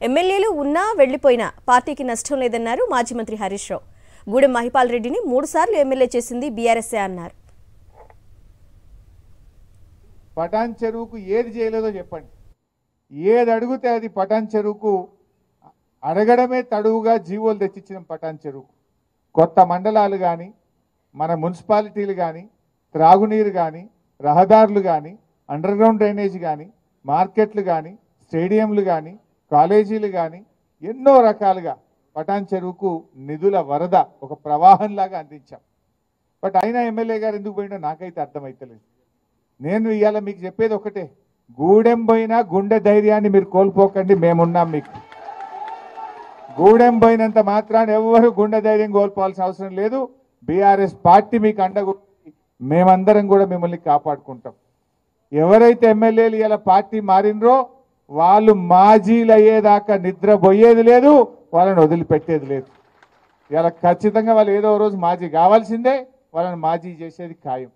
ఎమ్మెల్యేలు ఉన్నా వెళ్లిపోయినా పార్టీకి నష్టం లేదన్నారు మాజీ మంత్రి హరీష్ రావు. గూడెం మహిపాల్ రెడ్డిని 3 సార్లు ఎమ్మెల్యే చేసింది బీఆర్ఎస్ఏ అన్నారు. పటాన్ చెరువుకు ఏది చేయలేదో చెప్పండి. ఏది అడిగితే అది పటాన్ చెరువుకు అడగడమే తడువుగా జీవోలు తెచ్చిచ్చిన పటాన్ చెరువుకు కొత్త మండలాలు కానీ, మన మున్సిపాలిటీలు కానీ, త్రాగునీరు కానీ, రహదారులు కానీ, అండర్ గ్రౌండ్ డ్రైనేజ్ కానీ, మార్కెట్లు కానీ, స్టేడియంలు కానీ, కాలేజీలు కానీ ఎన్నో రకాలుగా పటాన్ చెరువుకు నిధుల వరద ఒక ప్రవాహంలాగా అందించాం. బట్ అయినా ఎమ్మెల్యే గారు ఎందుకు పోయినా నాకైతే అర్థమవుతలేదు. నేను ఇవాళ మీకు చెప్పేది ఒకటే, గూడెం పోయినా గుండె ధైర్యాన్ని మీరు కోల్పోకండి, మేమున్నాం మీకు. గూడెం పోయినంత మాత్రాన ఎవరు గుండె ధైర్యం కోల్పోవాల్సిన అవసరం లేదు. బీఆర్ఎస్ పార్టీ మీకు అండగా మేమందరం కూడా మిమ్మల్ని కాపాడుకుంటాం. ఎవరైతే ఎమ్మెల్యేలు ఇలా పార్టీ మారినరో వాళ్ళు మాజీలు అయ్యేదాకా నిద్రపోయేది లేదు, వాళ్ళని వదిలిపెట్టేది లేదు. ఇలా ఖచ్చితంగా వాళ్ళు ఏదో రోజు మాజీ కావాల్సిందే, వాళ్ళని మాజీ చేసేది ఖాయం.